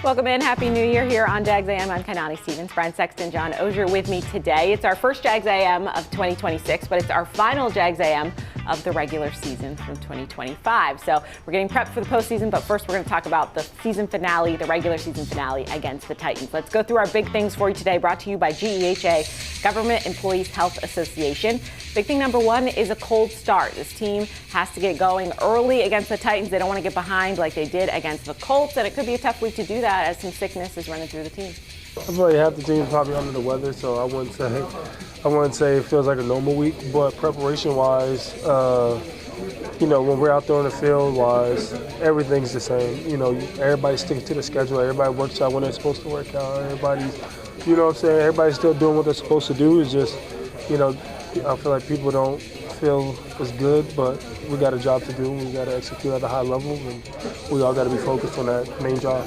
Welcome in. Happy New Year here on Jags A.M. I'm Kainani Stevens, Brian Sexton, John Oehser with me today. It's our first Jags A.M. of 2026, but it's our final Jags A.M. of the regular season from 2025. So we're getting prepped for the postseason, but first we're going to talk about the season finale, the regular season finale against the Titans. Let's go through our big things for you today, brought to you by GEHA, Government Employees Health Association. Big thing number one is a cold start. This team has to get going early against the Titans. They don't want to get behind like they did against the Colts, and it could be a tough week to do that as some sickness is running through the team. I feel like half the team is probably under the weather, so I wouldn't say it feels like a normal week. But preparation-wise, when we're out there on the field-wise, everything's the same. Everybody's sticking to the schedule. Everybody works out when they're supposed to work out. Everybody's still doing what they're supposed to do. It's just, I feel like people don't feel as good, but we got a job to do. We got to execute at a high level, and we all got to be focused on that main job.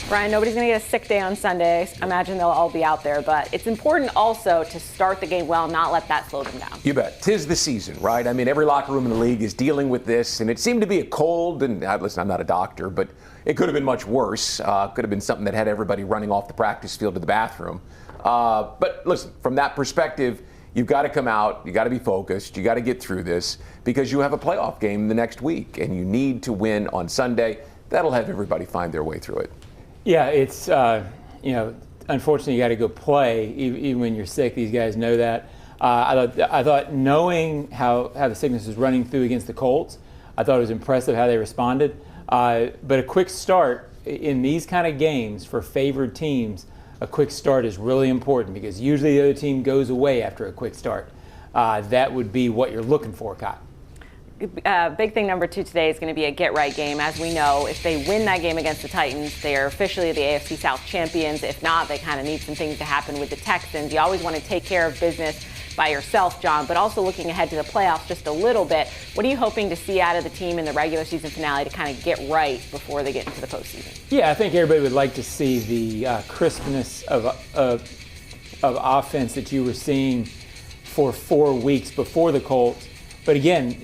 Brian, nobody's going to get a sick day on Sunday. I imagine they'll all be out there, but it's important also to start the game well, not let that slow them down. You bet. 'Tis the season, right? I mean, every locker room in the league is dealing with this, and it seemed to be a cold, and listen, I'm not a doctor, but it could have been much worse. Could have been something that had everybody running off the practice field to the bathroom. But listen, from that perspective, you've got to come out, you got to be focused, you got to get through this, because you have a playoff game the next week, and you need to win on Sunday. That'll have everybody find their way through it. Yeah, it's, unfortunately you got to go play even when you're sick. These guys know that. I thought knowing how the sickness was running through against the Colts, I thought it was impressive how they responded. But a quick start in these kind of games for favored teams, a quick start is really important because usually the other team goes away after a quick start. That would be what you're looking for, Kyle. Big thing number two today is going to be a get-right game. As we know, if they win that game against the Titans, they are officially the AFC South champions. If not, they kind of need some things to happen with the Texans. You always want to take care of business by yourself, John, but also looking ahead to the playoffs just a little bit. What are you hoping to see out of the team in the regular season finale to kind of get right before they get into the postseason? Yeah, I think everybody would like to see the crispness of offense that you were seeing for 4 weeks before the Colts. But again,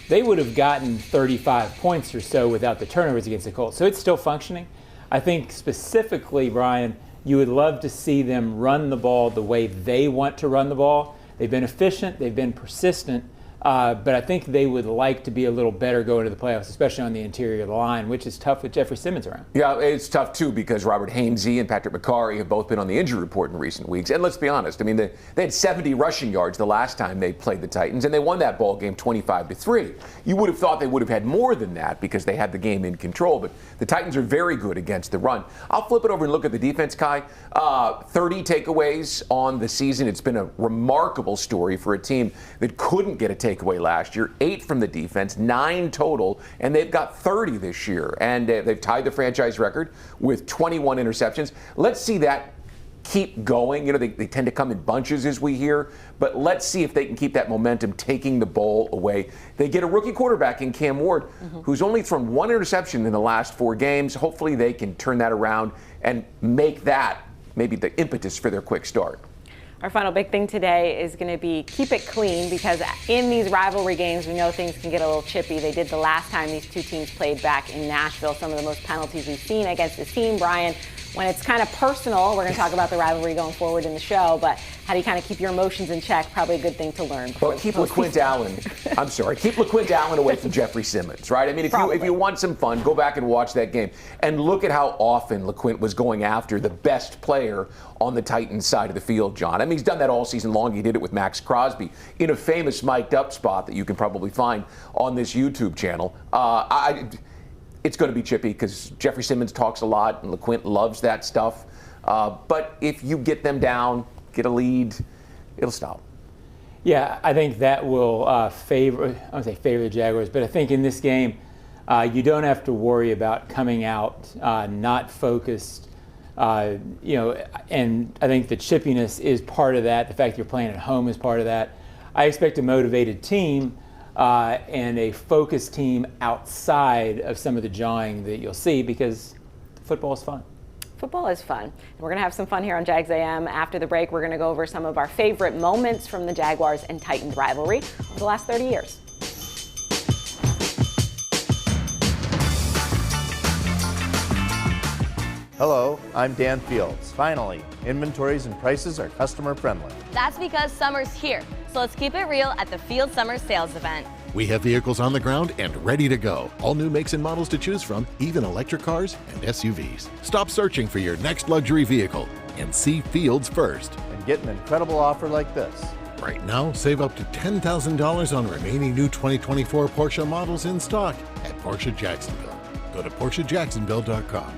they would have gotten 35 points or so without the turnovers against the Colts. So it's still functioning. I think specifically, Brian, you would love to see them run the ball the way they want to run the ball. They've been efficient. They've been persistent. But I think they would like to be a little better going to the playoffs, especially on the interior of the line, which is tough with Jeffrey Simmons around. Yeah, it's tough, too, because Robert Hainsey and Patrick McCarry have both been on the injury report in recent weeks. And let's be honest, I mean, they had 70 rushing yards the last time they played the Titans, and they won that ball game 25-3. You would have thought they would have had more than that because they had the game in control, but the Titans are very good against the run. I'll flip it over and look at the defense, Kai. 30 takeaways on the season. It's been a remarkable story for a team that couldn't get a takeaway last year. 8 from the defense, 9 total, and they've got 30 this year. And they've tied the franchise record with 21 interceptions. Let's see that keep going. They tend to come in bunches, as we hear, but let's see if they can keep that momentum, taking the ball away. They get a rookie quarterback in Cam Ward, who's only thrown 1 interception in the last 4 games. Hopefully they can turn that around and make that maybe the impetus for their quick start. Our final big thing today is going to be keep it clean, because in these rivalry games, we know things can get a little chippy. They did the last time these two teams played back in Nashville. Some of the most penalties we've seen against this team, Brian. When it's kind of personal, we're going to talk about the rivalry going forward in the show, but how do you kind of keep your emotions in check? Probably a good thing to learn. Well, keep LaQuint Allen away from Jeffrey Simmons, right? I mean, if you want some fun, go back and watch that game and look at how often LaQuint was going after the best player on the Titans side of the field, John. I mean, he's done that all season long. He did it with Max Crosby in a famous mic'd up spot that you can probably find on this YouTube channel. It's going to be chippy because Jeffrey Simmons talks a lot and LaQuint loves that stuff. But if you get them down, get a lead, it'll stop. Yeah, I think that will favor the Jaguars, but I think in this game, you don't have to worry about coming out not focused. And I think the chippiness is part of that. The fact that you're playing at home is part of that. I expect a motivated team and a focused team outside of some of the jawing that you'll see, because football is fun. Football is fun. And we're going to have some fun here on Jags A.M. After the break, we're going to go over some of our favorite moments from the Jaguars and Titans rivalry over the last 30 years. Hello, I'm Dan Fields. Finally, inventories and prices are customer friendly. That's because summer's here, so let's keep it real at the Field Summer Sales Event. We have vehicles on the ground and ready to go. All new makes and models to choose from, even electric cars and SUVs. Stop searching for your next luxury vehicle and see Fields first. And get an incredible offer like this. Right now, save up to $10,000 on remaining new 2024 Porsche models in stock at Porsche Jacksonville. Go to PorscheJacksonville.com.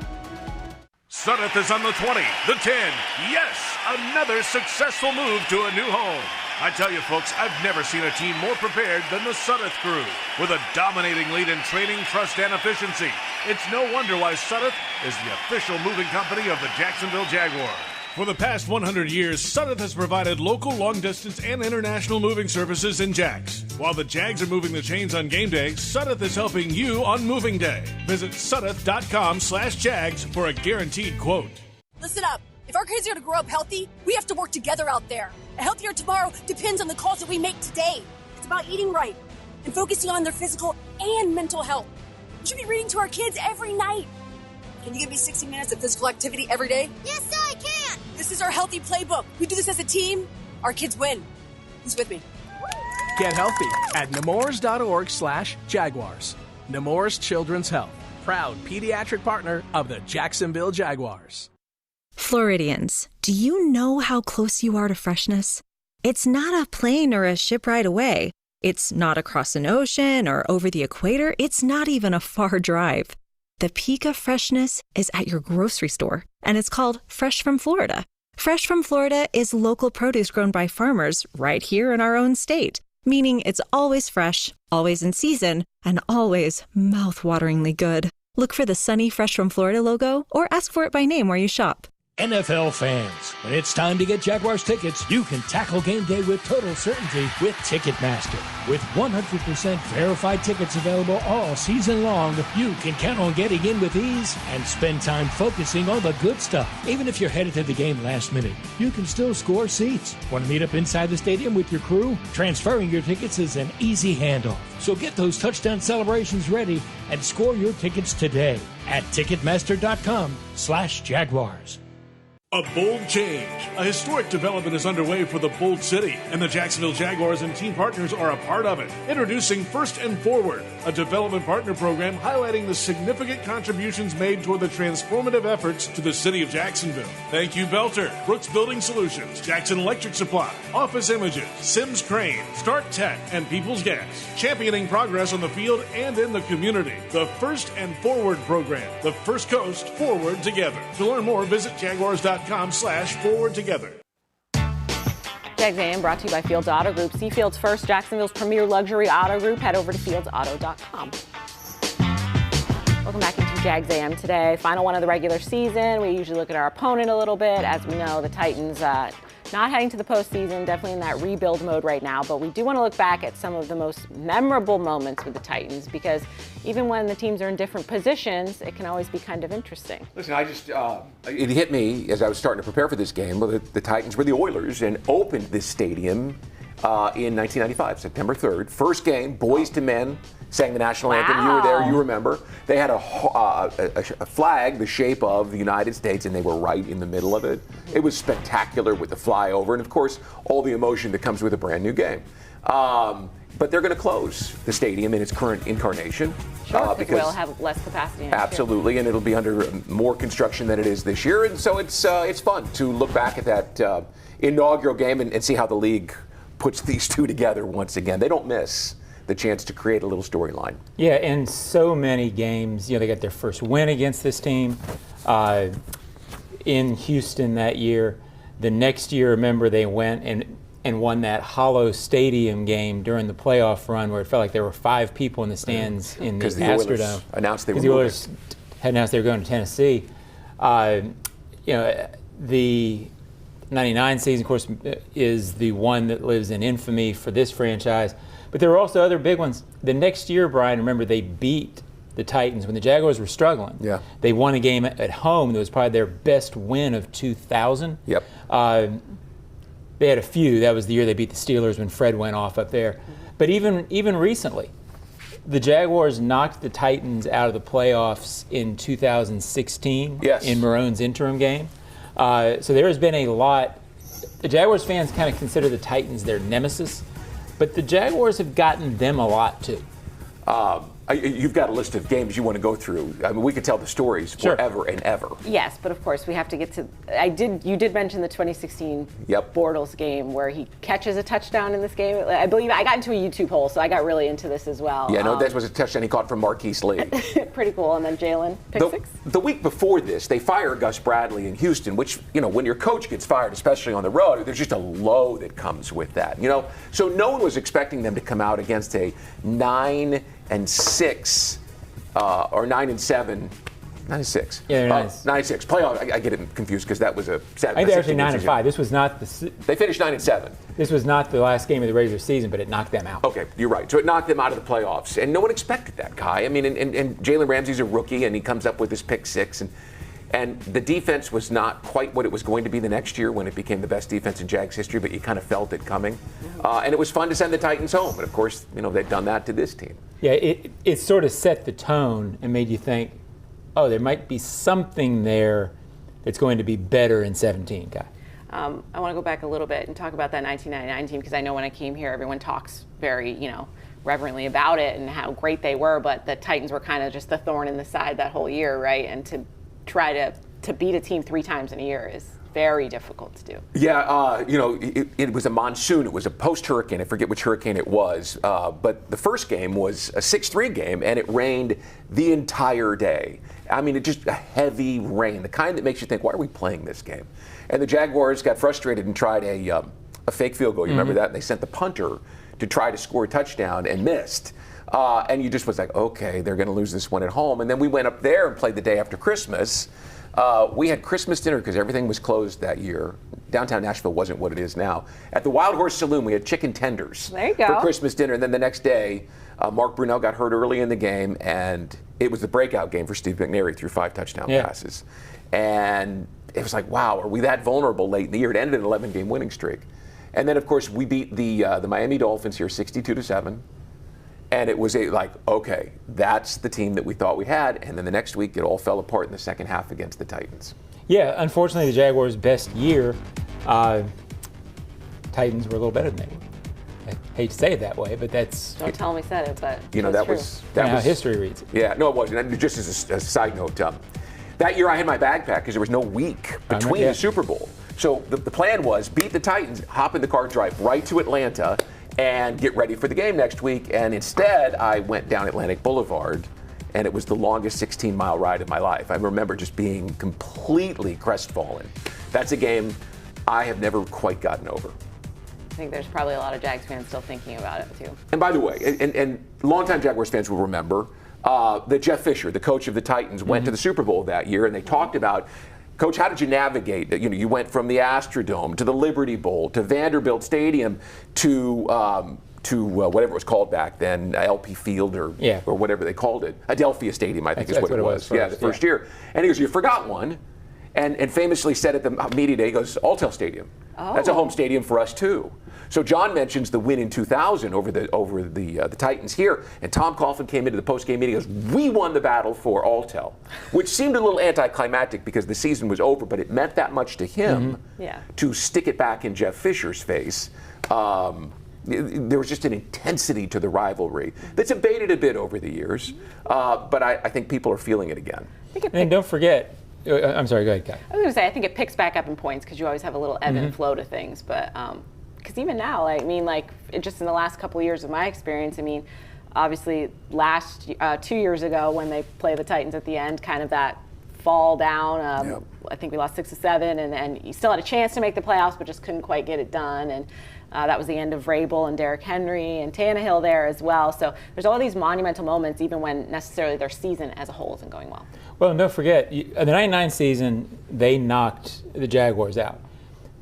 Sudduth is on the 20, the 10. Yes, another successful move to a new home. I tell you, folks, I've never seen a team more prepared than the Sudduth crew. With a dominating lead in training, trust, and efficiency, it's no wonder why Sudduth is the official moving company of the Jacksonville Jaguars. For the past 100 years, Sudduth has provided local, long-distance, and international moving services in Jags. While the Jags are moving the chains on game day, Sudduth is helping you on moving day. Visit Sudduth.com/Jags for a guaranteed quote. Listen up. If our kids are going to grow up healthy, we have to work together out there. A healthier tomorrow depends on the calls that we make today. It's about eating right and focusing on their physical and mental health. We should be reading to our kids every night. Can you give me 60 minutes of physical activity every day? Yes, sir, I can. This is our healthy playbook. We do this as a team. Our kids win. Who's with me? Get healthy at Nemours.org/Jaguars. Nemours Children's Health, proud pediatric partner of the Jacksonville Jaguars. Floridians, do you know how close you are to freshness? It's not a plane or a ship ride away. It's not across an ocean or over the equator. It's not even a far drive. The peak of freshness is at your grocery store, and it's called Fresh from Florida. Fresh from Florida is local produce grown by farmers right here in our own state, meaning it's always fresh, always in season, and always mouth-wateringly good. Look for the sunny Fresh from Florida logo or ask for it by name where you shop. NFL fans, when it's time to get Jaguars tickets, you can tackle game day with total certainty with Ticketmaster. With 100% verified tickets available all season long, you can count on getting in with ease and spend time focusing on the good stuff. Even if you're headed to the game last minute, you can still score seats. Want to meet up inside the stadium with your crew? Transferring your tickets is an easy handoff. So get those touchdown celebrations ready and score your tickets today at Ticketmaster.com/Jaguars. A bold change. A historic development is underway for the Bold City, and the Jacksonville Jaguars and team partners are a part of it. Introducing First and Forward, a development partner program highlighting the significant contributions made toward the transformative efforts to the city of Jacksonville. Thank you, Belter, Brooks Building Solutions, Jackson Electric Supply, Office Images, Sims Crane, Start Tech, and People's Gas. Championing progress on the field and in the community. The First and Forward program. The First Coast Forward Together. To learn more, visit Jaguars.com/forward together. Jags A.M. brought to you by Fields Auto Group. See Fields first, Jacksonville's premier luxury auto group. Head over to fieldsauto.com. Welcome back into Jags A.M. today. Final one of the regular season. We usually look at our opponent a little bit. As we know, the Titans not heading to the postseason, definitely in that rebuild mode right now. But we do want to look back at some of the most memorable moments with the Titans, because even when the teams are in different positions, it can always be kind of interesting. Listen, it hit me as I was starting to prepare for this game. The Titans were the Oilers and opened this stadium in 1995, September 3rd. First game, Boys to Men, sang the national anthem. You were there, you remember. They had a flag the shape of the United States, and they were right in the middle of it. It was spectacular with the flyover, and of course, all the emotion that comes with a brand new game. But they're going to close the stadium in its current incarnation. Sure, because we'll have less capacity. Absolutely, and it'll be under more construction than it is this year. And so it's fun to look back at that inaugural game and see how the league puts these two together once again. They don't miss the chance to create a little storyline. Yeah, in so many games, they got their first win against this team in Houston that year. The next year, remember, they went and won that hollow stadium game during the playoff run, where it felt like there were 5 people in the stands in the Astrodome. Announced they were the Oilers had announced they were going to Tennessee. The 99 season, of course, is the one that lives in infamy for this franchise. But there were also other big ones. The next year, Brian, remember, they beat the Titans when the Jaguars were struggling. Yeah. They won a game at home that was probably their best win of 2000. Yep. They had a few. That was the year they beat the Steelers when Fred went off up there. But even recently, the Jaguars knocked the Titans out of the playoffs in 2016 in Marone's interim game. So there has been a lot. The Jaguars fans kind of consider the Titans their nemesis, but the Jaguars have gotten them a lot too. You've got a list of games you want to go through. I mean, we could tell the stories forever and ever. Yes, but of course we have to get to. You did mention the 2016 Bortles game where he catches a touchdown in this game. I believe I got into a YouTube hole, so I got really into this as well. Yeah, no, that was a touchdown he caught from Marquise Lee. Pretty cool. And then Jalen pick six. The week before this, they fire Gus Bradley in Houston, which, when your coach gets fired, especially on the road, there's just a low that comes with that. So no one was expecting them to come out against a 9-6 or 9-7. 9-6. Yeah, they're 9-6. Playoff. I get it confused because that was a. I think they're actually 9-5. This was not the. They finished 9-7. This was not the last game of the regular season, but it knocked them out. Okay, you're right. So it knocked them out of the playoffs, and no one expected that, Kai. I mean, and Jalen Ramsey's a rookie, and he comes up with this pick six, and the defense was not quite what it was going to be the next year when it became the best defense in Jags history, but you kind of felt it coming, and it was fun to send the Titans home. And of course, they'd done that to this team. Yeah, it sort of set the tone and made you think, oh, there might be something there that's going to be better in 17, Guy. I want to go back a little bit and talk about that 1999 team because I know when I came here, everyone talks very, reverently about it and how great they were, but the Titans were kind of just the thorn in the side that whole year, right? And to try to beat a team 3 times in a year is very difficult to do. Yeah, it was a monsoon. It was a post-hurricane. I forget which hurricane it was. But the first game was a 6-3 game, and it rained the entire day. I mean, it just a heavy rain, the kind that makes you think, why are we playing this game? And the Jaguars got frustrated and tried a fake field goal. You remember that? And they sent the punter to try to score a touchdown and missed. And you just was like, okay, they're going to lose this one at home. And then we went up there and played the day after Christmas. We had Christmas dinner because everything was closed that year. Downtown Nashville wasn't what it is now. At the Wild Horse Saloon, we had chicken tenders for Christmas dinner. And then the next day, Mark Brunell got hurt early in the game, and it was the breakout game for Steve McNairy through 5 touchdown passes. And it was like, wow, are we that vulnerable late in the year? It ended an 11-game winning streak. And then, of course, we beat the Miami Dolphins here 62-7. And it was okay, that's the team that we thought we had. And then the next week, it all fell apart in the second half against the Titans. Yeah, unfortunately, the Jaguars' best year, Titans were a little better than they were. I hate to say it that way, but that's... Don't tell me said it, but that was how history reads it. Yeah, no, it wasn't. Just as a side note, that year I had my bag packed because there was no week between the Super Bowl. So the plan was beat the Titans, hop in the car, drive right to Atlanta, and get ready for the game next week. And instead, I went down Atlantic Boulevard, and it was the longest 16-mile ride of my life. I remember just being completely crestfallen. That's a game I have never quite gotten over. I think there's probably a lot of Jags fans still thinking about it, too. And by the way, and longtime Jaguars fans will remember that Jeff Fisher, the coach of the Titans, went to the Super Bowl that year, and they talked about, Coach, how did you navigate? You went from the Astrodome to the Liberty Bowl to Vanderbilt Stadium to whatever it was called back then, LP Field or whatever they called it. Adelphia Stadium, I think is what it was. The first year. And he goes, you forgot one. And famously said at the media day, he goes, Alltel Stadium. Oh. That's a home stadium for us, too. So John mentions the win in 2000 over the Titans here, and Tom Coughlin came into the post-game meeting and goes, we won the battle for Alltel, which seemed a little anticlimactic because the season was over, but it meant that much to him to stick it back in Jeff Fisher's face. There was just an intensity to the rivalry that's abated a bit over the years, but I think people are feeling it again. And don't forget, I'm sorry, go ahead, Kai. I was going to say, I think it picks back up in points because you always have a little ebb and flow to things. But because even now, just in the last couple of years of my experience, obviously last 2 years ago when they play the Titans at the end, kind of that fall down. I think we lost 6-7, and you still had a chance to make the playoffs, but just couldn't quite get it done. And that was the end of Vrabel and Derrick Henry and Tannehill there as well. So there's all these monumental moments, even when necessarily their season as a whole isn't going well. Well, and don't forget, the 99 season, they knocked the Jaguars out.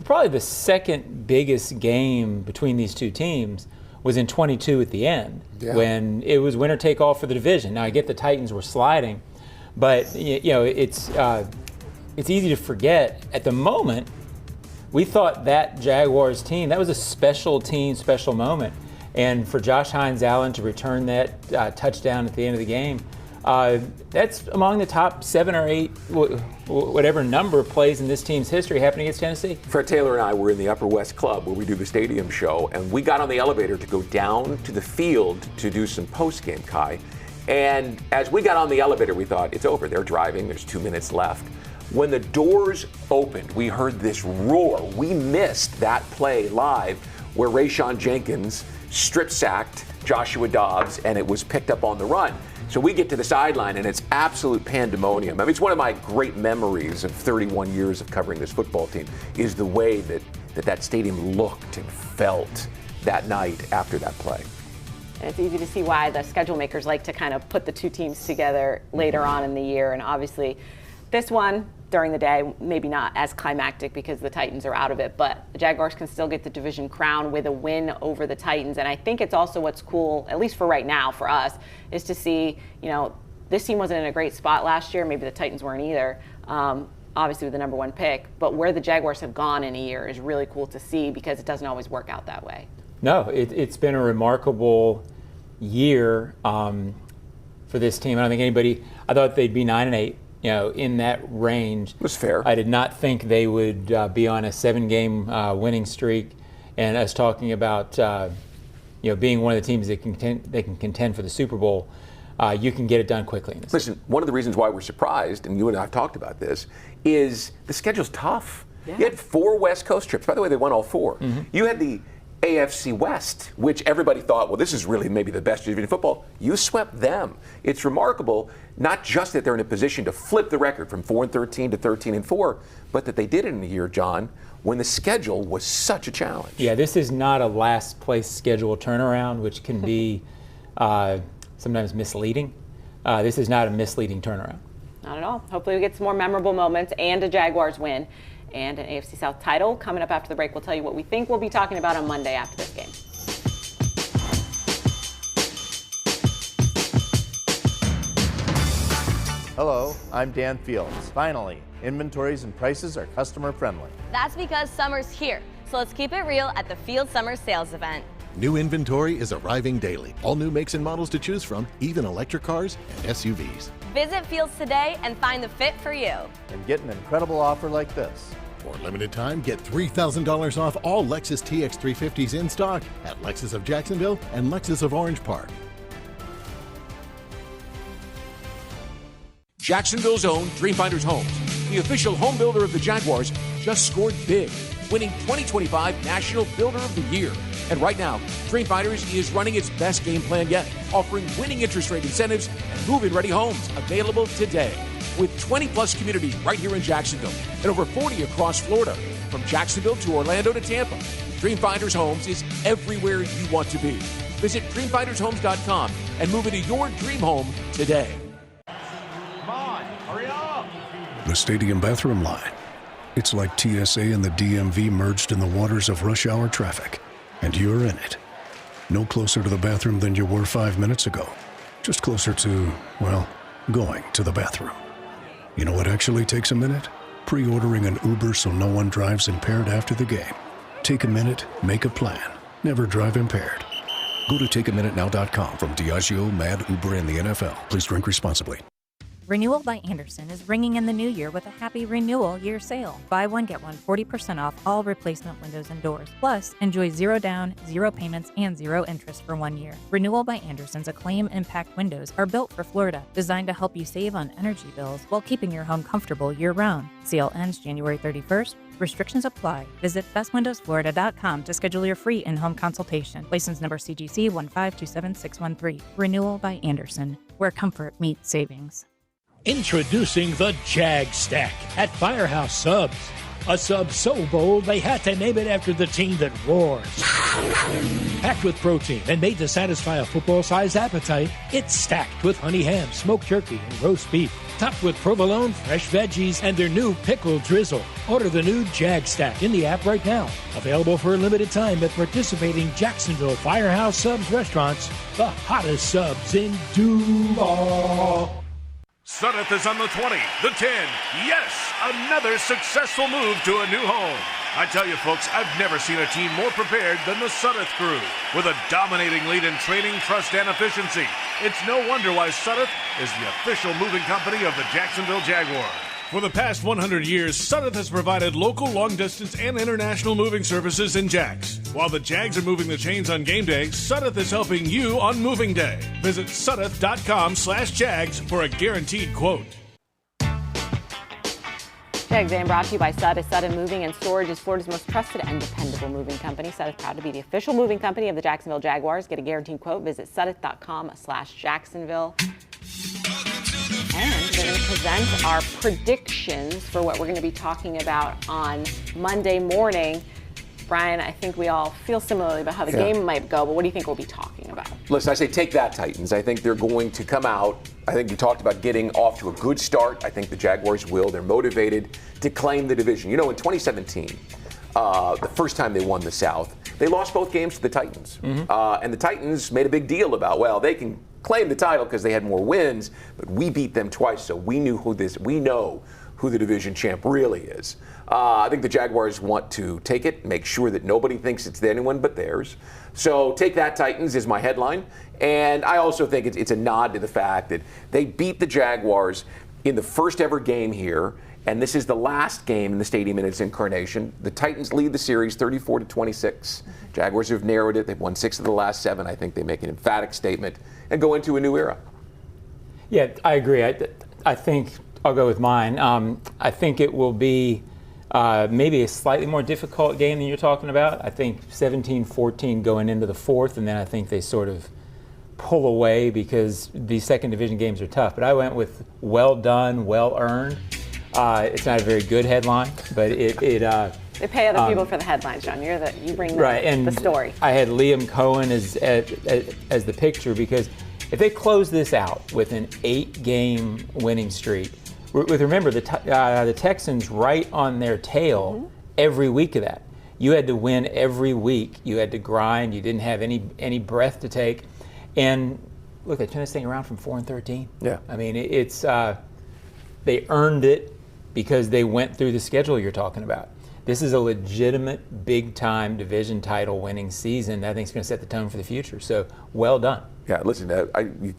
Probably the second biggest game between these two teams was in 22 at the end, when it was winner take all for the division. Now, I get the Titans were sliding, but it's easy to forget. At the moment, we thought that Jaguars team, that was a special team, special moment. And for Josh Hines-Allen to return that touchdown at the end of the game, that's among the top 7 or 8, whatever number of plays in this team's history happening against Tennessee. Fred Taylor and I were in the Upper West Club where we do the stadium show, and we got on the elevator to go down to the field to do some post-game, Kai. And as we got on the elevator, we thought, it's over. They're driving. There's 2 minutes left. When the doors opened, we heard this roar. We missed that play live where Rayshon Jenkins strip-sacked Joshua Dobbs, and it was picked up on the run. So we get to the sideline, and it's absolute pandemonium. I mean, it's one of my great memories of 31 years of covering this football team is the way that stadium looked and felt that night after that play. And it's easy to see why the schedule makers like to kind of put the two teams together later on in the year. And obviously, this one during the day, maybe not as climactic because the Titans are out of it, but the Jaguars can still get the division crown with a win over the Titans. And I think it's also what's cool, at least for right now for us, is to see, this team wasn't in a great spot last year. Maybe the Titans weren't either, obviously with the number 1 pick. But where the Jaguars have gone in a year is really cool to see because it doesn't always work out that way. No, it's been a remarkable year for this team. I don't think I thought they'd be 9-8. In that range. That's fair. I did not think they would be on a 7-game winning streak, and us talking about being one of the teams that can contend for the Super Bowl. You can get it done quickly. Listen, one of the reasons why we're surprised, and you and I have talked about this, is the schedule's tough. Yeah. You had 4 West Coast trips. By the way, they won all 4. Mm-hmm. You had the AFC West, which everybody thought, well, this is really maybe the best division in football. You swept them. It's remarkable, not just that they're in a position to flip the record from 4-13 to 13-4, but that they did it in a year, John, when the schedule was such a challenge. Yeah, this is not a last place schedule turnaround, which can be sometimes misleading. This is not a misleading turnaround. Not at all. Hopefully we get some more memorable moments and a Jaguars win. And an AFC South title. Coming up after the break, we'll tell you what we think we'll be talking about on Monday after this game. Hello, I'm Dan Fields. Finally, inventories and prices are customer friendly. That's because summer's here. So let's keep it real at the Field Summer Sales Event. New inventory is arriving daily. All new makes and models to choose from, even electric cars and SUVs. Visit Fields today and find the fit for you. And get an incredible offer like this. For a limited time, get $3,000 off all Lexus TX350s in stock at Lexus of Jacksonville and Lexus of Orange Park. Jacksonville's own Dreamfinders Homes, the official home builder of the Jaguars, just scored big, winning 2025 National Builder of the Year. And right now, Dreamfinders is running its best game plan yet, offering winning interest rate incentives and move-in ready homes available today. With 20-plus communities right here in Jacksonville and over 40 across Florida, from Jacksonville to Orlando to Tampa, Dreamfinders Homes is everywhere you want to be. Visit dreamfindershomes.com and move into your dream home today. Come on, hurry up! The stadium bathroom line. It's like TSA and the DMV merged in the waters of rush hour traffic, and you're in it. No closer to the bathroom than you were 5 minutes ago. Just closer to, well, going to the bathroom. You know what actually takes a minute? Pre-ordering an Uber so no one drives impaired after the game. Take a minute, make a plan. Never drive impaired. Go to takeaminutenow.com from Diageo, Mad, Uber, and the NFL. Please drink responsibly. Renewal by Andersen is ringing in the new year with a happy renewal year sale. Buy one, get one 40% off all replacement windows and doors. Plus, enjoy 0 down, 0 payments, and 0 interest for 1 year. Renewal by Andersen's Acclaim Impact windows are built for Florida, designed to help you save on energy bills while keeping your home comfortable year-round. Sale ends January 31st. Restrictions apply. Visit bestwindowsflorida.com to schedule your free in-home consultation. License number CGC 1527613. Renewal by Andersen, where comfort meets savings. Introducing the Jag Stack at Firehouse Subs. A sub so bold they had to name it after the team that roars. Packed with protein and made to satisfy a football-sized appetite, it's stacked with honey ham, smoked turkey, and roast beef. Topped with provolone, fresh veggies, and their new pickle drizzle. Order the new Jag Stack in the app right now. Available for a limited time at participating Jacksonville Firehouse Subs restaurants. The hottest subs in Duval. Sunneth is on the 20, the 10. Yes, another successful move to a new home. I tell you, folks, I've never seen a team more prepared than the Sudduth crew. With a dominating lead in training, trust, and efficiency, it's no wonder why Sudduth is the official moving company of the Jacksonville Jaguars. For the past 100 years, Sudduth has provided local, long-distance, and international moving services in Jags. While the Jags are moving the chains on game day, Sudduth is helping you on moving day. Visit Sudduth.com/Jags for a guaranteed quote. Jags A.M. brought to you by Sudduth. Sudduth Moving and Storage is Florida's most trusted and dependable moving company. Sudduth proud to be the official moving company of the Jacksonville Jaguars. Get a guaranteed quote. Visit Sudduth.com/Jacksonville. And we're going to present our predictions for what we're going to be talking about on Monday morning. Brian, I think we all feel similarly about how the game might go, but what do you think we'll be talking about? Listen, I say take that, Titans. I think they're going to come out. I think you talked about getting off to a good start. I think the Jaguars will. They're motivated to claim the division. You know, in 2017, the first time they won the South, they lost both games to the Titans. And the Titans made a big deal about, well, they can claim the title because they had more wins, but we beat them twice, so we know who the division champ really is. I think the Jaguars want to take it, make sure that nobody thinks it's anyone but theirs. So take that, Titans, is my headline. And I also think it's a nod to the fact that they beat the Jaguars in the first ever game here, and this is the last game in the stadium in its incarnation. The Titans lead the series 34-26. Jaguars have narrowed it. They've won 6 of the last 7. I think they make an emphatic statement and go into a new era. Yeah, I agree. I think I'll go with mine. I think it will be maybe a slightly more difficult game than you're talking about. I think 17-14 going into the fourth, and then I think they sort of pull away because these second division games are tough. But I went with well done, well earned. It's not a very good headline, but it they pay other people for the headlines, John. You bring the story. I had Liam Cohen as the picture because if they close this out with an 8-game winning streak, remember the Texans right on their tail every week of that. You had to win every week. You had to grind. You didn't have any breath to take. And look, they turned this thing around from 4-13. Yeah. I mean, it's they earned it because they went through the schedule you're talking about. This is a legitimate, big-time division title winning season. I think it's going to set the tone for the future. So, well done. Yeah, listen, you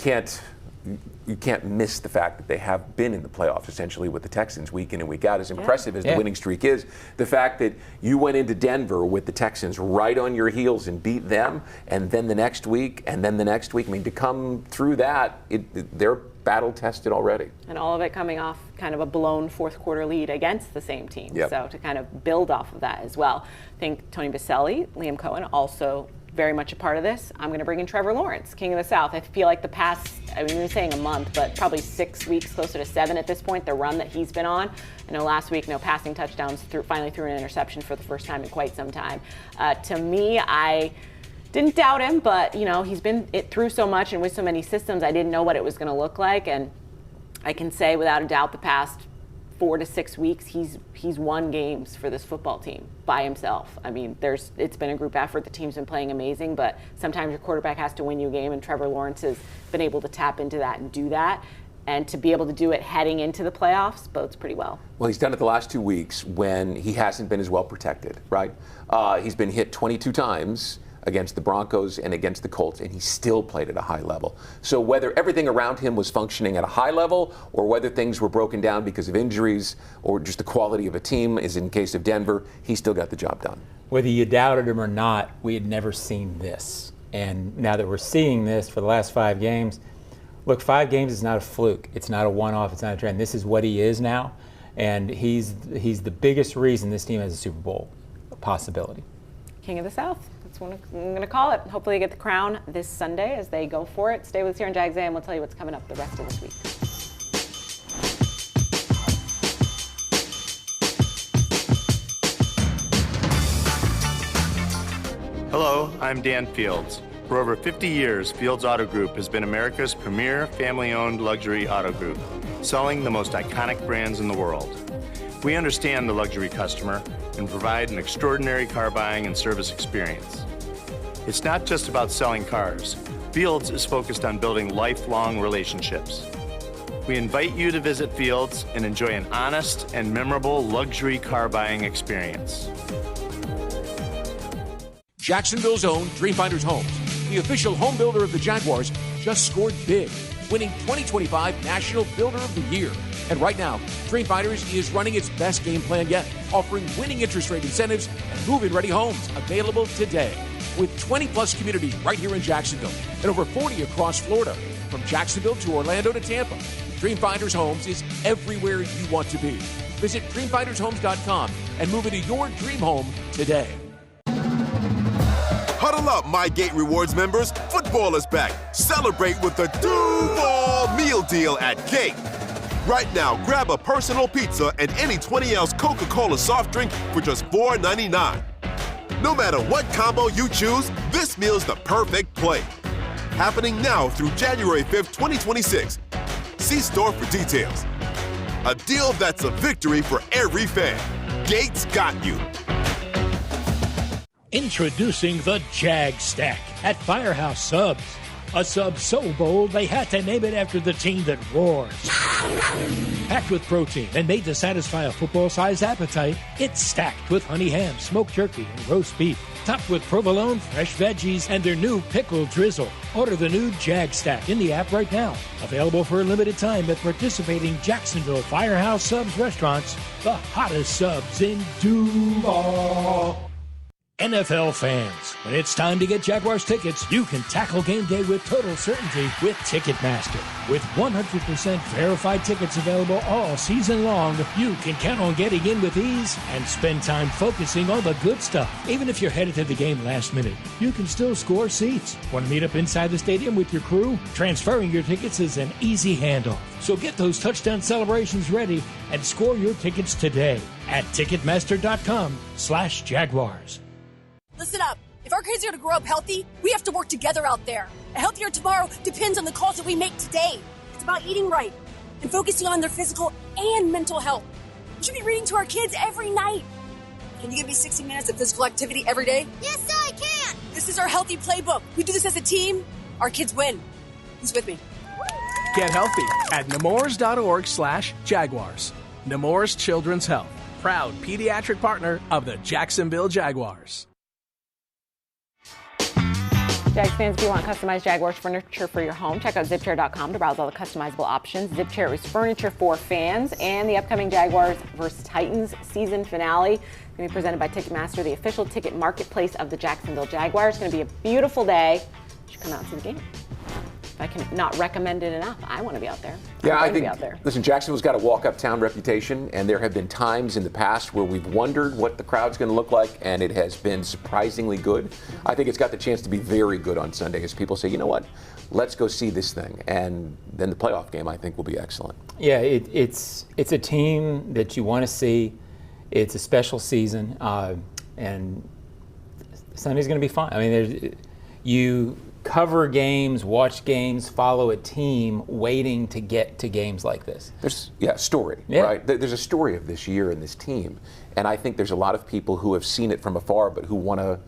can't miss the fact that they have been in the playoffs essentially with the Texans week in and week out. As impressive as the winning streak is, the fact that you went into Denver with the Texans right on your heels and beat them, and then the next week, and then the next week. I mean, to come through that, they're battle tested already. And all of it coming off kind of a blown fourth quarter lead against the same team. Yep. So to kind of build off of that as well. I think Tony Baselli, Liam Cohen also very much a part of this. I'm going to bring in Trevor Lawrence, King of the South. I feel like the past, I mean, we were saying a month, but probably 6 weeks, closer to 7 at this point, the run that he's been on. I know last week, no passing touchdowns, finally threw an interception for the first time in quite some time. To me, I didn't doubt him, but he's been through so much and with so many systems, I didn't know what it was going to look like. And I can say without a doubt the past 4 to 6 weeks, he's won games for this football team by himself. I mean, it's been a group effort. The team's been playing amazing, but sometimes your quarterback has to win you a game, and Trevor Lawrence has been able to tap into that and do that. And to be able to do it heading into the playoffs bodes pretty well. Well, he's done it the last 2 weeks when he hasn't been as well protected, right? He's been hit 22 times against the Broncos and against the Colts, and he still played at a high level. So whether everything around him was functioning at a high level or whether things were broken down because of injuries or just the quality of a team, as in case of Denver, he still got the job done. Whether you doubted him or not, we had never seen this. And now that we're seeing this for the last 5 games, look, 5 games is not a fluke. It's not a one-off. It's not a trend. This is what he is now, and he's the biggest reason this team has a Super Bowl possibility. King of the South. That's what I'm going to call it. Hopefully they get the crown this Sunday as they go for it. Stay with us here on Jags A.M. We'll tell you what's coming up the rest of this week. Hello, I'm Dan Fields. For over 50 years, Fields Auto Group has been America's premier family-owned luxury auto group, selling the most iconic brands in the world. We understand the luxury customer and provide an extraordinary car buying and service experience. It's not just about selling cars. Fields is focused on building lifelong relationships. we invite you to visit Fields and enjoy an honest and memorable luxury car buying experience. Jacksonville's own Dreamfinders Homes, the official home builder of the Jaguars, just scored big, winning 2025 National Builder of the Year. And right now, Dreamfinders is running its best game plan yet, offering winning interest rate incentives and move-in ready homes available today. With 20-plus communities right here in Jacksonville and over 40 across Florida, from Jacksonville to Orlando to Tampa, Dreamfinders Homes is everywhere you want to be. Visit dreamfindershomes.com and move into your dream home today. Huddle up, MyGate Rewards members. Football is back. Celebrate with the Duval Meal Deal at Gate. Right now, grab a personal pizza and any 20-ounce Coca-Cola soft drink for just $4.99. No matter what combo you choose, this meal's the perfect play. Happening now through January 5th, 2026. See store for details. A deal that's a victory for every fan. Gates got you. Introducing the Jag Stack at Firehouse Subs. A sub so bold they had to name it after the team that roars. Packed with protein and made to satisfy a football-sized appetite, it's stacked with honey ham, smoked turkey, and roast beef. Topped with provolone, fresh veggies, and their new pickle drizzle. Order the new Jag Stack in the app right now. Available for a limited time at participating Jacksonville Firehouse Subs restaurants. The hottest subs in Duval. NFL fans, when it's time to get Jaguars tickets, you can tackle game day with total certainty with Ticketmaster. With 100% verified tickets available all season long, you can count on getting in with ease and spend time focusing on the good stuff. Even if you're headed to the game last minute, you can still score seats. Want to meet up inside the stadium with your crew? Transferring your tickets is an easy handoff. So get those touchdown celebrations ready and score your tickets today at Ticketmaster.com/Jaguars. Listen up. If our kids are going to grow up healthy, we have to work together out there. A healthier tomorrow depends on the calls that we make today. It's about eating right and focusing on their physical and mental health. We should be reading to our kids every night. Can you give me 60 minutes of physical activity every day? Yes, sir, I can. This is our healthy playbook. We do this as a team, our kids win. Who's with me? Get healthy at nemours.org/Jaguars. Nemours Children's Health, proud pediatric partner of the Jacksonville Jaguars. Jags fans, if you want customized Jaguars furniture for your home, check out zipchair.com to browse all the customizable options. Zipchair is furniture for fans, and the upcoming Jaguars vs. Titans season finale is going to be presented by Ticketmaster, the official ticket marketplace of the Jacksonville Jaguars. It's going to be a beautiful day. You should come out to the game. I can not recommend it enough. I want to be out there. I think, listen, Jacksonville's got a walk-uptown reputation, and there have been times in the past where we've wondered what the crowd's going to look like, and it has been surprisingly good. I think it's got the chance to be very good on Sunday as people say, you know what, let's go see this thing. And then the playoff game, I think, will be excellent. Yeah, it's a team that you want to see. It's a special season, and Sunday's going to be fun. I mean, you cover games, watch games, follow a team waiting to get to games like this. There's story, right? There's a story of this year and this team, and I think there's a lot of people who have seen it from afar but who want to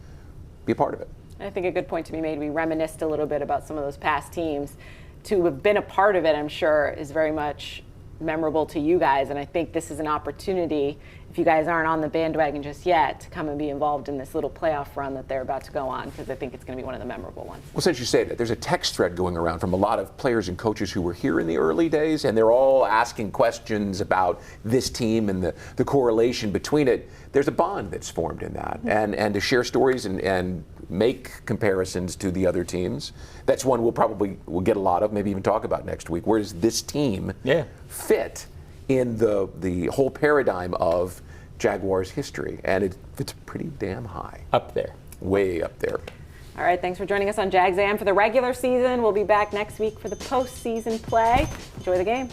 be a part of it. I think a good point to be made. We reminisced a little bit about some of those past teams. To have been a part of it, I'm sure, is very much memorable to you guys, and I think this is an opportunity, if you guys aren't on the bandwagon just yet, to come and be involved in this little playoff run that they're about to go on, because I think it's going to be one of the memorable ones. Well, since you say that, there's a text thread going around from a lot of players and coaches who were here in the early days, and they're all asking questions about this team and the correlation between it. There's a bond that's formed in that, and to share stories and make comparisons to the other teams. That's one we'll get a lot of, maybe even talk about next week. Where does this team fit in the whole paradigm of Jaguars history? And it's pretty damn high. Up there. Way up there. All right, thanks for joining us on Jags A.M. for the regular season. We'll be back next week for the postseason play. Enjoy the game.